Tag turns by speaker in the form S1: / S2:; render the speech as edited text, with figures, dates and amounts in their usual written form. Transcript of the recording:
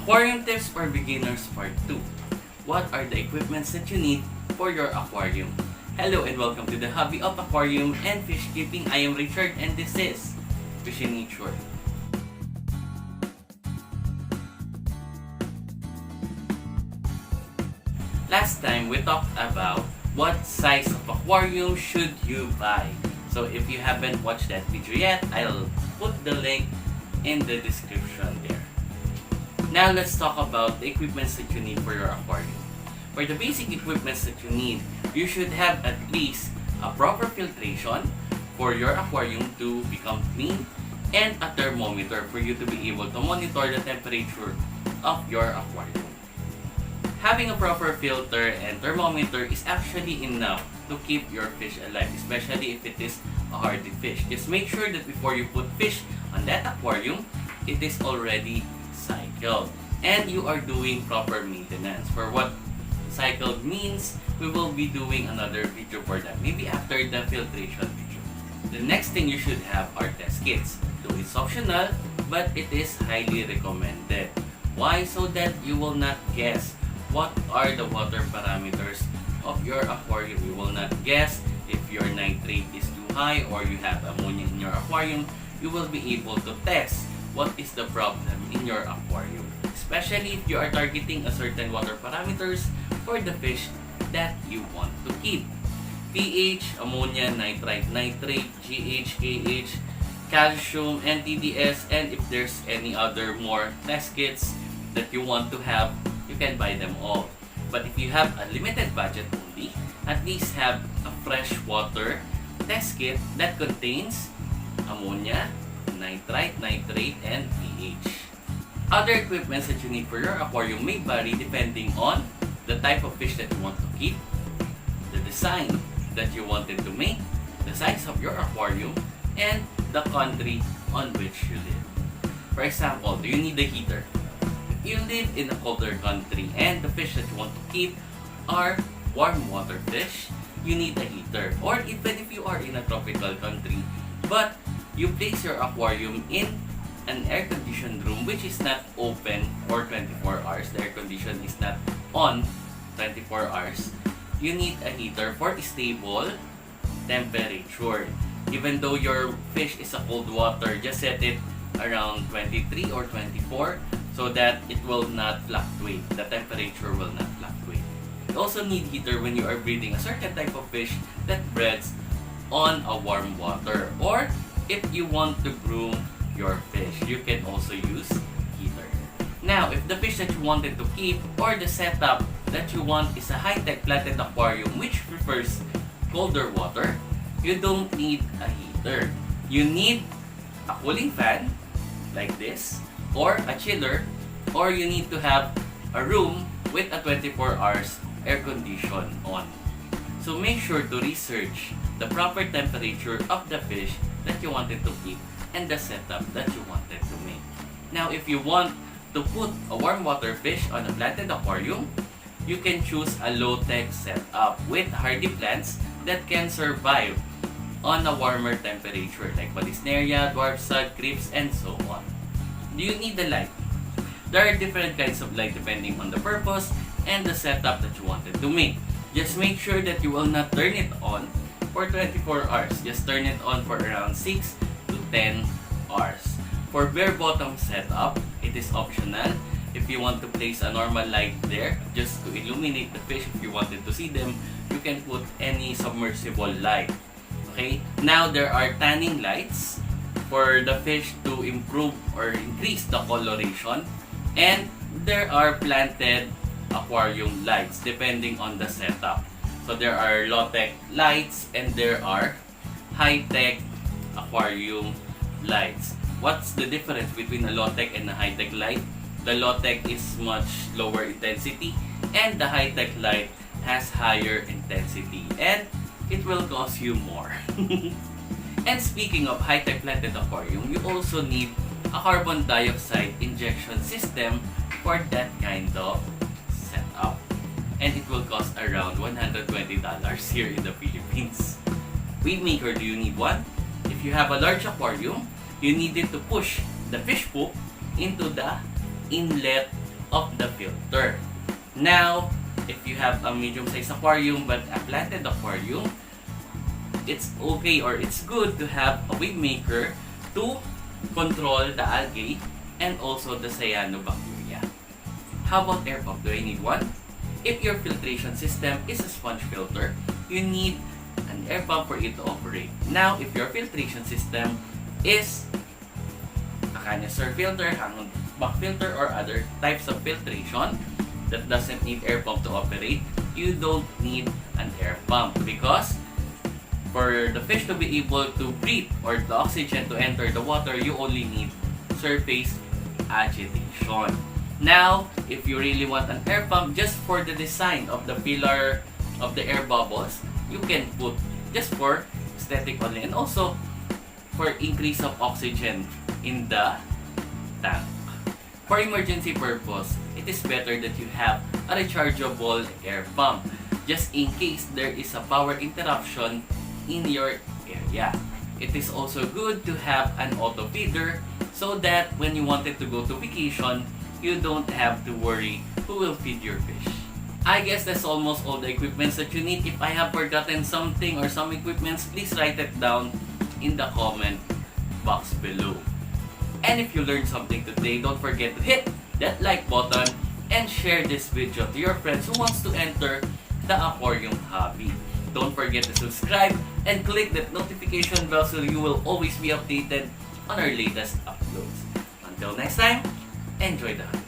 S1: Aquarium Tips for Beginners Part 2. What are the equipments that you need for your aquarium? Hello and welcome to the Hobby of Aquarium and Fish Keeping. I am Richard and this is Fishing Nature. Last time we talked about what size of aquarium should you buy. So if you haven't watched that video yet, I'll put the link in the description there. Now let's talk about the equipments that you need for your aquarium. For the basic equipments that you need, you should have at least a proper filtration for your aquarium to become clean and a thermometer for you to be able to monitor the temperature of your aquarium. Having a proper filter and thermometer is actually enough to keep your fish alive, especially if it is a hardy fish. Just make sure that before you put fish on that aquarium, it is already cycled and you are doing proper maintenance. For what cycled means, we will be doing another video for that, maybe after the filtration video. The next thing you should have are test kits. Though it's optional, but it is highly recommended. Why? So that you will not guess what are the water parameters of your aquarium. You will not guess if your nitrate is too high or you have ammonia in your aquarium. You will be able to test what is the problem in your aquarium, especially if you are targeting a certain water parameters for the fish that you want to keep. pH, ammonia, nitrite, nitrate, GH, KH, calcium, NTDS, and if there's any other more test kits that you want to have, you can buy them all. But if you have a limited budget only, at least have a fresh water test kit that contains ammonia, nitrite, nitrate, and pH. Other equipments that you need for your aquarium may vary depending on the type of fish that you want to keep, the design that you wanted to make, the size of your aquarium, and the country on which you live. For example, do you need a heater? If you live in a colder country and the fish that you want to keep are warm water fish, you need a heater. Or even if you are in a tropical country, but you place your aquarium in an air-conditioned room which is not open for 24 hours. The air condition is not on 24 hours. You need a heater for stable temperature. Even though your fish is a cold water, just set it around 23 or 24 so that it will not fluctuate. The temperature will not fluctuate. You also need heater when you are breeding a certain type of fish that breeds on a warm water, or if you want to groom your fish, you can also use heater. Now, if the fish that you wanted to keep or the setup that you want is a high-tech planted aquarium which prefers colder water, you don't need a heater. You need a cooling fan like this, or a chiller, or you need to have a room with a 24 hours air condition on. So make sure to research the proper temperature of the fish that you wanted to keep and the setup that you wanted to make. Now, if you want to put a warm water fish on a planted aquarium, you can choose a low-tech setup with hardy plants that can survive on a warmer temperature like Balisneria, dwarf sod, creeps, and so on. Do you need the light? There are different kinds of light depending on the purpose and the setup that you wanted to make. Just make sure that you will not turn it on for 24 hours. Just turn it on for around 6 to 10 hours. For bare bottom setup, it is optional. If you want to place a normal light there, just to illuminate the fish, if you wanted to see them, you can put any submersible light. Okay? Now, there are tanning lights for the fish to improve or increase the coloration. And there are planted aquarium lights depending on the setup. So there are low-tech lights and there are high-tech aquarium lights. What's the difference between a low-tech and a high-tech light? The low-tech is much lower intensity and the high-tech light has higher intensity and it will cost you more. And speaking of high-tech planted aquarium, you also need a carbon dioxide injection system for that kind of setup. And it will cost around $120 here in the Philippines. Weed maker, do you need one? If you have a large aquarium, you needed to push the fish poop into the inlet of the filter. Now, if you have a medium-sized aquarium but a planted aquarium, it's okay or it's good to have a wave maker to control the algae and also the cyanobacteria. How about air pump? Do I need one? If your filtration system is a sponge filter, you need an air pump for it to operate. Now, if your filtration system is a canister filter, hangback filter, or other types of filtration that doesn't need air pump to operate, you don't need an air pump because for the fish to be able to breathe or the oxygen to enter the water, you only need surface agitation. Now, if you really want an air pump just for the design of the pillar of the air bubbles, you can put just for aesthetic only and also for increase of oxygen in the tank. For emergency purpose, it is better that you have a rechargeable air pump just in case there is a power interruption in your area. It is also good to have an auto feeder so that when you wanted to go to vacation, you don't have to worry who will feed your fish. I guess that's almost all the equipments that you need. If I have forgotten something or some equipments, please write it down in the comment box below. And if you learned something today, don't forget to hit that like button and share this video to your friends who wants to enter the aquarium hobby. Don't forget to subscribe and click that notification bell so you will always be updated on our latest uploads. Until next time, enjoy the hunt.